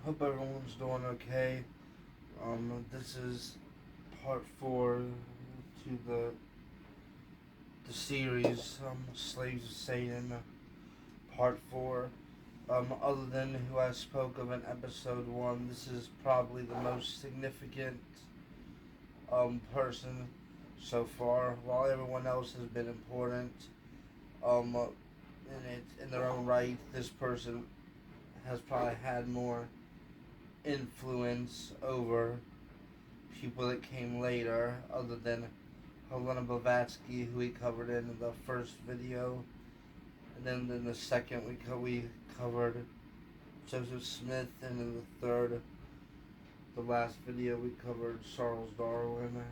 Hope everyone's doing okay. This is part 4 to the series, Slaves of Satan, part 4. Other than who I spoke of in episode 1, this is probably the most significant person so far. While everyone else has been important, in their own right, this person has probably had more influence over people that came later, other than Helena Blavatsky, who we covered in the first video, and then in the second we covered Joseph Smith, and in the third, the last video, we covered Charles Darwin.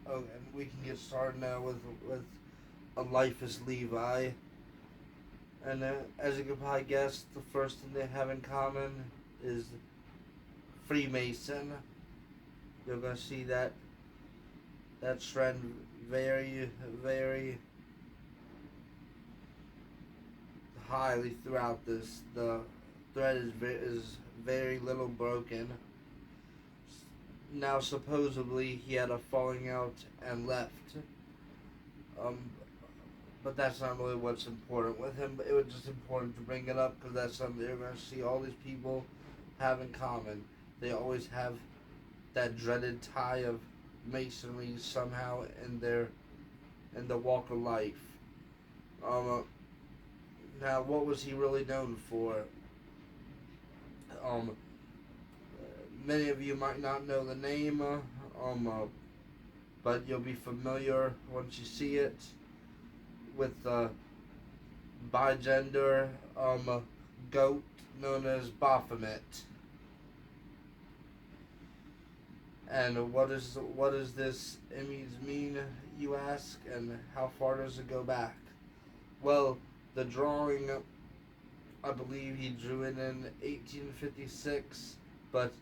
Oh, and we can get started now with eliphas Levi. And as you can probably guess, the first thing they have in common is Freemason. You're going to see that trend very, very highly throughout this. The thread is very little broken. Now, supposedly, he had a falling out and left. But that's not really what's important with him. But it was just important to bring it up because that's something you're going to see all these people have in common. They always have that dreaded tie of masonry somehow in the walk of life. Now, what was he really known for? Many of you might not know the name, but you'll be familiar once you see it with the bigender goat known as Baphomet. And what does this image mean, you ask, and how far does it go back? Well, the drawing, I believe he drew it in 1856, but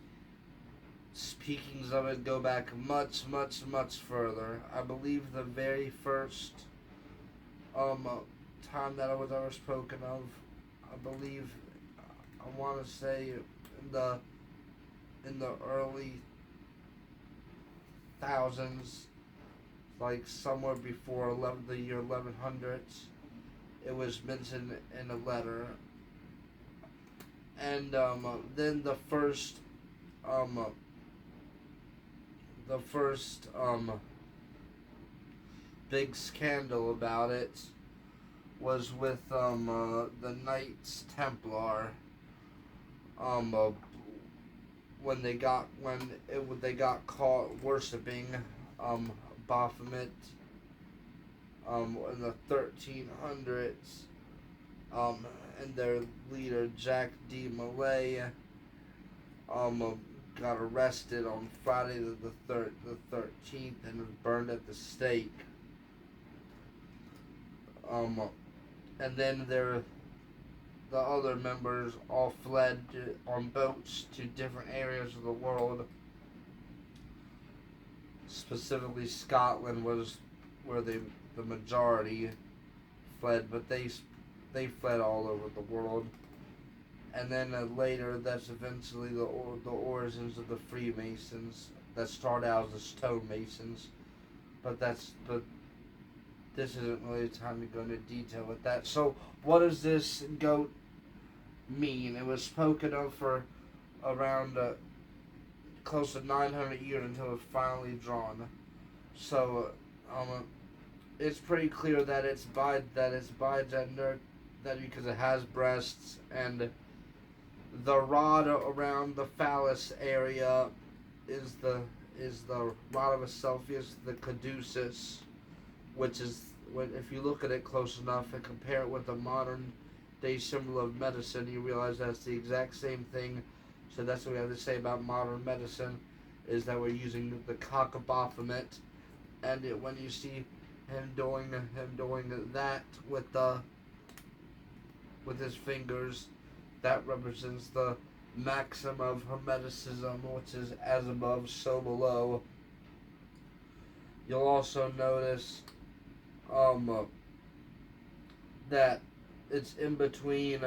speakings of it go back much, much, much further. I believe the very first time that it was ever spoken of, I want to say in the early thousands, like somewhere before the year 1100, it was mentioned in a letter. And then the first big scandal about it was with the Knights Templar, when they got caught worshiping Baphomet in the 1300s, and their leader Jack D. Malay got arrested on Friday the 13th and was burned at the stake. And then the other members all fled on boats to different areas of the world. Specifically, Scotland was where the majority fled, but they fled all over the world. And then later, that's eventually the origins of the Freemasons that start out as the stonemasons. But this isn't really the time to go into detail with that. So, what does this goat mean? It was spoken of for around close to 900 years until it was finally drawn. So, it's pretty clear that it's bigender, that because it has breasts, and the rod around the phallus area is the rod of Acephalus, the caduceus, which is, if you look at it close enough and compare it with the modern day symbol of medicine, you realize that's the exact same thing. So that's what we have to say about modern medicine, is that we're using the cock of Baphomet, and when you see him doing that with his fingers, that represents the maxim of Hermeticism, which is as above, so below. You'll also notice that it's in between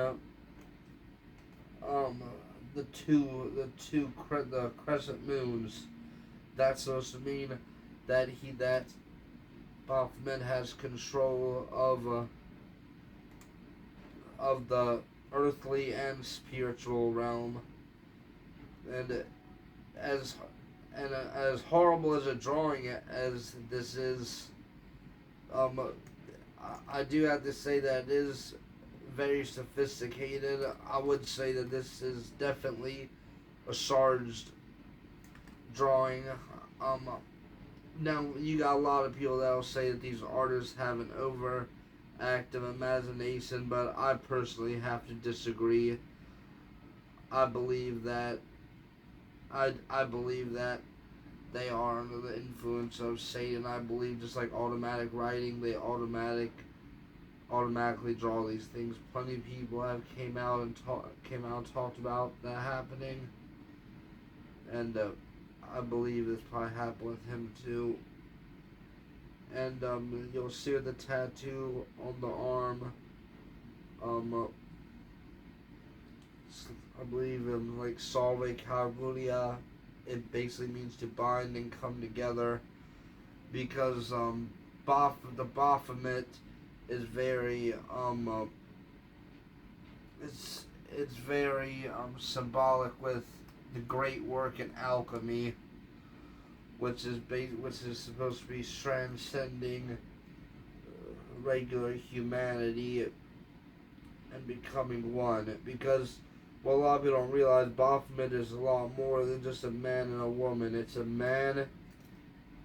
the crescent moons. That's supposed to mean that Baphomet has control of the earthly and spiritual realm, and as as horrible as a drawing as this is, um, I do have to say that it is very sophisticated. I would say that this is definitely a charged drawing. Um, Now you got a lot of people that will say that these artists have an overactive imagination, but I personally have to disagree. I believe that I believe that they are under the influence of Satan. I believe just like automatic writing, they automatically draw these things. Plenty of people have came out and talked about that happening, and I believe this probably happened with him too. And you'll see the tattoo on the arm. Um, I believe in like Salve Calvaria, it basically means to bind and come together, because the Baphomet is very it's very symbolic with the great work in alchemy, which is supposed to be transcending regular humanity and becoming one. Because what a lot of people don't realize, Baphomet is a lot more than just a man and a woman. It's a man,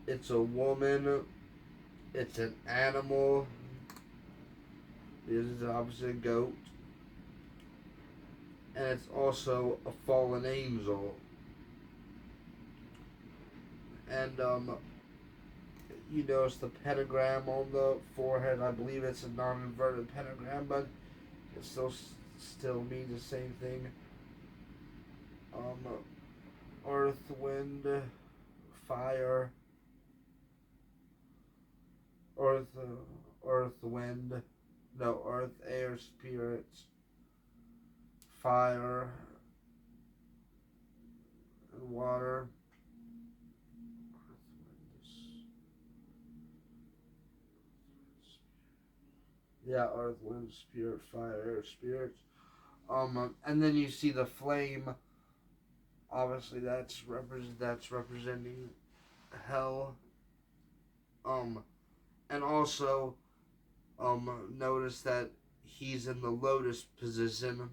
it's a woman, it's an animal. This is the opposite of goat. And it's also a fallen angel. And you notice the pentagram on the forehead. I believe it's a non-inverted pentagram, but it still means the same thing. Earth, wind, fire. Earth, wind. No, earth, air, spirits, fire, and water. Yeah, earth, wind, spirit, fire, air, spirits. And then you see the flame. Obviously, that's representing hell. And also, notice that he's in the lotus position.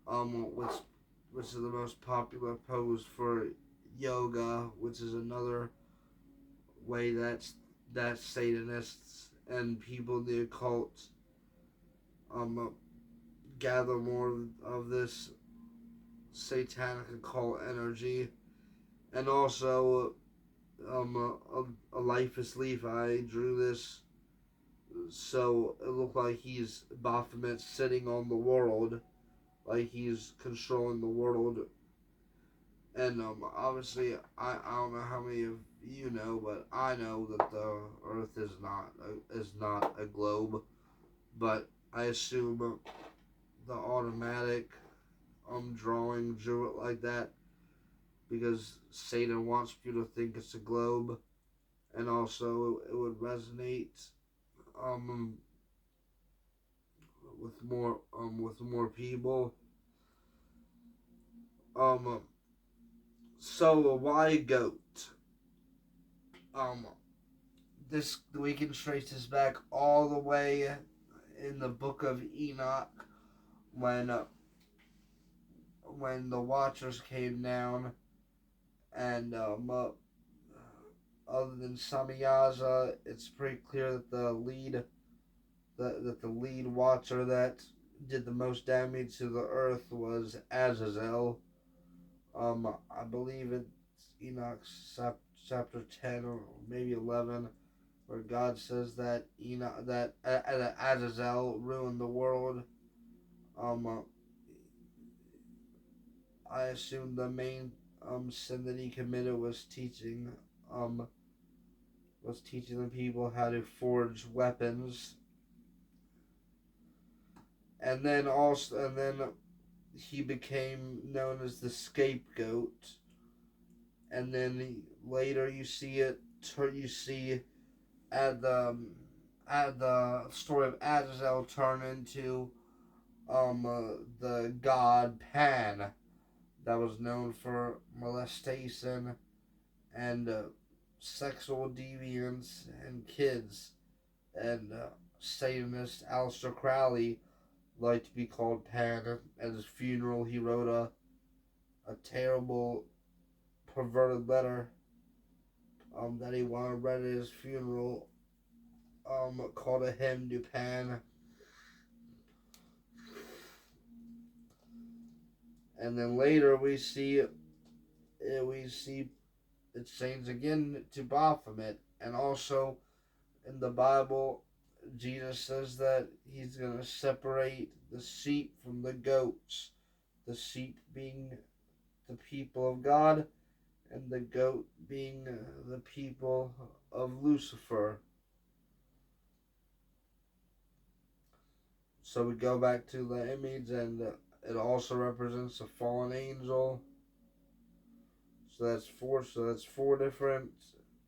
Which is the most popular pose for yoga, which is another way that Satanists and people in the occult gather more of this satanic occult energy. And also eliphas Levi drew this, so it looked like he's Baphomet sitting on the world, like he's controlling the world. And obviously, I don't know how many of you know, but I know that the Earth is not a globe. But I assume the automatic drawing drew it like that because Satan wants you to think it's a globe, and also it would resonate um with more people. So why goat? Um, this we can trace this back all the way in the book of Enoch, when the Watchers came down, and other than Samayaza, it's pretty clear that the lead Watcher that did the most damage to the earth was Azazel. I believe it's Enoch chapter 10 or maybe 11, where God says that Azazel ruined the world. I assume the main sin that he committed was teaching the people how to forge weapons, and then he became known as the scapegoat, and then later you see at the story of Azazel turn into the god Pan, that was known for molestation and sexual deviance and kids. And Satanist Aleister Crowley liked to be called Pan. At his funeral, he wrote a terrible, perverted letter that he wanted read at his funeral, called a hymn to Pan. And then later we see it change again to Baphomet, and also in the Bible, Jesus says that he's going to separate the sheep from the goats. The sheep being the people of God, and the goat being the people of Lucifer. So we go back to the image, and it also represents a fallen angel. So that's four different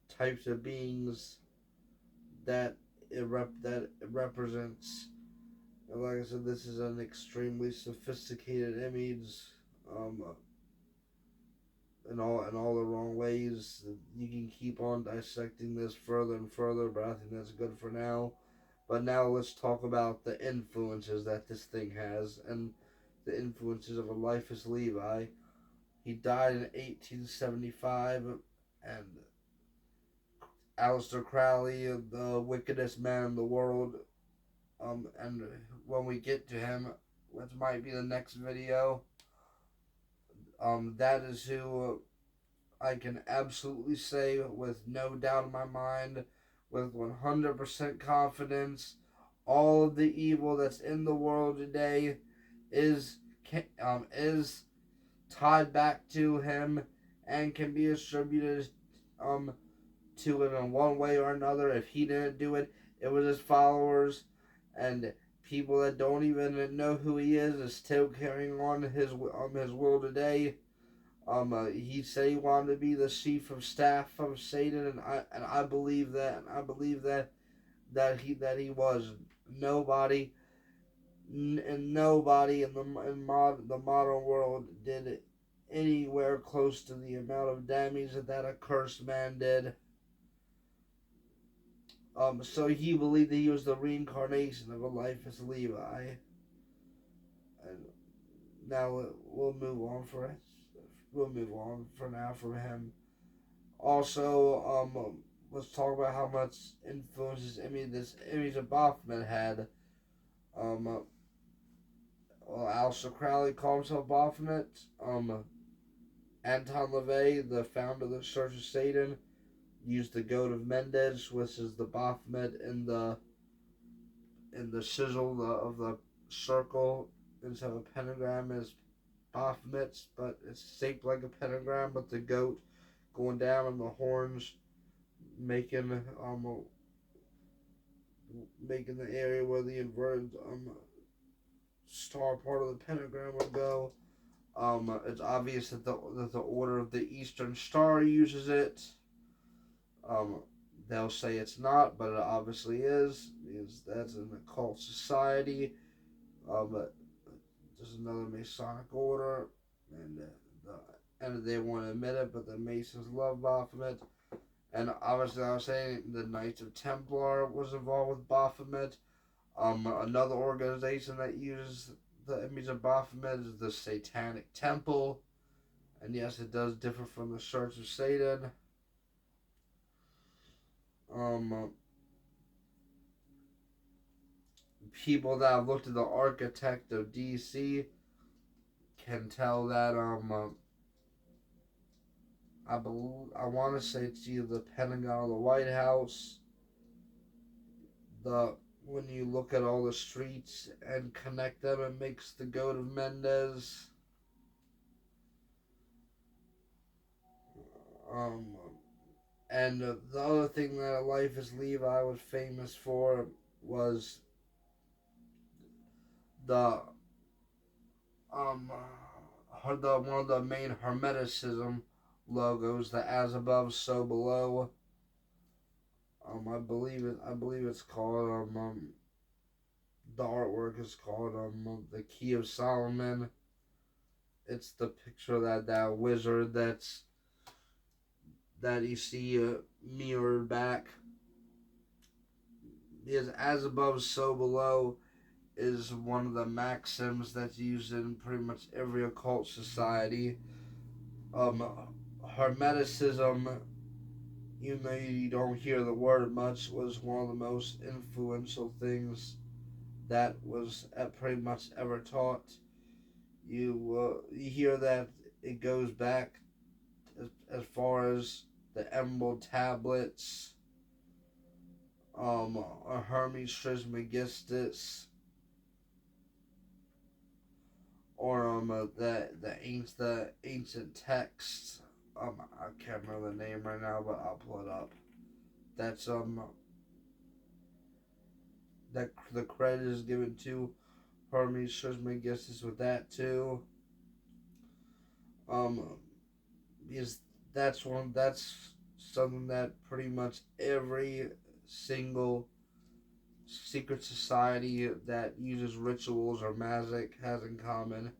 types of beings that it represents. And like I said, this is an extremely sophisticated image, in all the wrong ways. You can keep on dissecting this further and further, but I think that's good for now. But now let's talk about the influences that this thing has, and the influences of Eliphas Levi. He died in 1875, and Aleister Crowley, the wickedest man in the world. And when we get to him, which might be the next video, that is who I can absolutely say with no doubt in my mind, with 100% confidence, all of the evil that's in the world today is tied back to him and can be attributed to him in one way or another. If he didn't do it, it was his followers, and people that don't even know who he is still carrying on his will today. He said he wanted to be the chief of staff of Satan, and I believe that, and I believe that he was. Nobody in the modern world did anywhere close to the amount of damage that accursed man did. So he believed that he was the reincarnation of Eliphas Levi. And now we'll move on for now from him. Also, let's talk about how much influence this image of Baphomet had. Aleister Crowley called himself Baphomet. Anton LaVey, the founder of the Church of Satan, used the goat of Mendes, which is the Baphomet in the chisel of the circle instead of a pentagram is Baphomet's, but it's shaped like a pentagram, but the goat going down and the horns making the area where the inverted star part of the pentagram would go. It's obvious that the Order of the Eastern Star uses it. They'll say it's not, but it obviously is, because that's an occult society. But there's another Masonic order, and they won't admit it, but the Masons love Baphomet. And obviously, I was saying the Knights of Templar was involved with Baphomet. Another organization that uses the image of Baphomet is the Satanic Temple. And yes, it does differ from the Church of Satan. People that have looked at the architect of DC can tell that I want to say it's either the Pentagon or the White House. When you look at all the streets and connect them, it makes the goat of Mendes. And the other thing that Eliphas Levi was famous for was the one of the main Hermeticism logos, the as above, so below. I believe it's called the artwork is called the Key of Solomon. It's the picture of that wizard that you see mirrored back. Because as above, so below is one of the maxims that's used in pretty much every occult society. Hermeticism, even though you don't hear the word much, was one of the most influential things that was pretty much ever taught. You hear that it goes back as far as the Emerald Tablets, Hermes Trismegistus, or the ancient texts. I can't remember the name right now, but I'll pull it up. That's that the credit is given to Hermes Trismegistus with that too. Because that's something that pretty much every single secret society that uses rituals or magic has in common.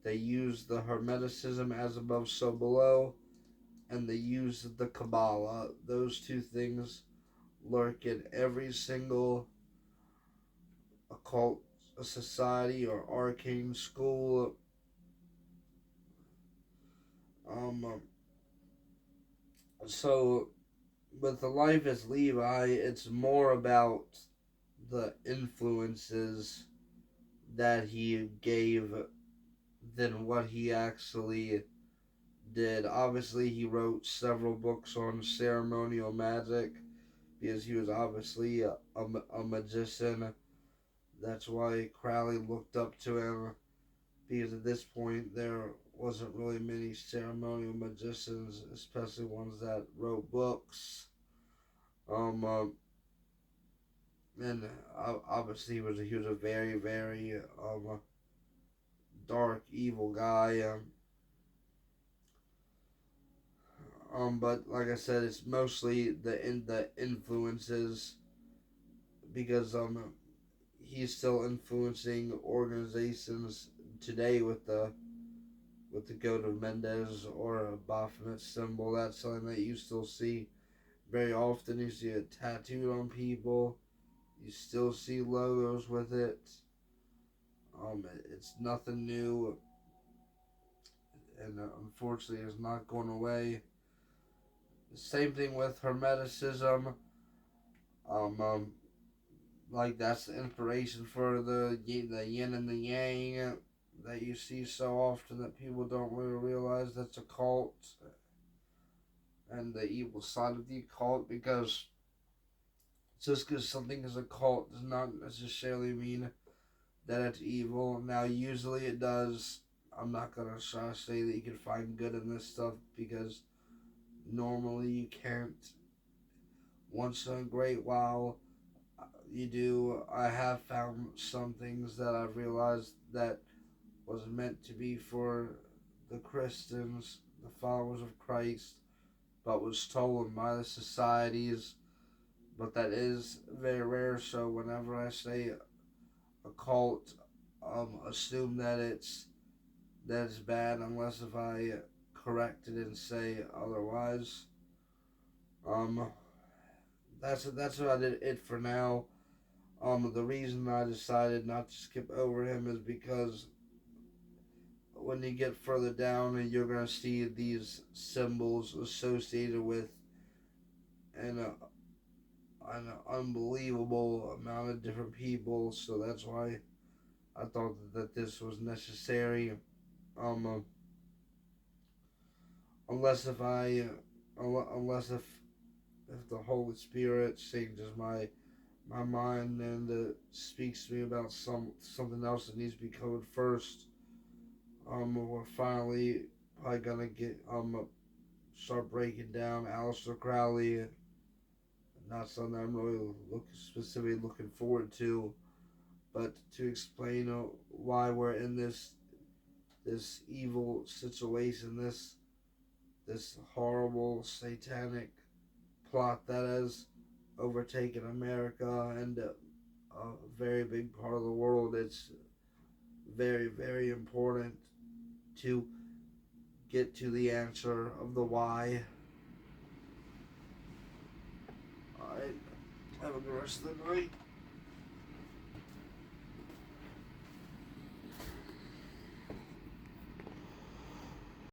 They use the Hermeticism, as above, so below, and they use the Kabbalah. Those two things lurk in every single occult society or arcane school. So with the life as Levi, it's more about the influences that he gave than what he actually did. Obviously, he wrote several books on ceremonial magic because he was obviously a magician. That's why Crowley looked up to him, because at this point there wasn't really many ceremonial magicians, especially ones that wrote books. And obviously he was a very very dark evil guy. But like I said, it's mostly the influences, because he's still influencing organizations today with the goat of Mendes or a Baphomet symbol. That's something that you still see very often. You see it tattooed on people. You still see logos with it. It's nothing new, and unfortunately, it's not going away. The same thing with Hermeticism. Um, like that's the inspiration for the yin and the yang that you see so often that people don't really realize that's a cult and the evil side of the occult. Because just because something is a cult does not necessarily mean that it's evil. Now, usually it does. I'm not gonna try to say that you can find good in this stuff, because normally you can't. Once in a great while, you do. I have found some things that I've realized that was meant to be for the Christians, the followers of Christ, but was stolen by the societies. But that is very rare. So whenever I say a cult, assume that it's bad, unless if I correct it and say otherwise. Um, that's what I did it for now. The reason I decided not to skip over him is because when you get further down, you're gonna see these symbols associated with an unbelievable amount of different people. So that's why I thought that this was necessary. Um, unless if I, unless if the Holy Spirit changes my mind and speaks to me about something else that needs to be covered first, we're finally probably gonna get start breaking down Aleister Crowley. Not something I'm really specifically looking forward to, but to explain why we're in this this evil situation, this horrible satanic plot that has overtaken America and a very big part of the world. It's very, very important to get to the answer of the why. Alright, have a good rest of the night.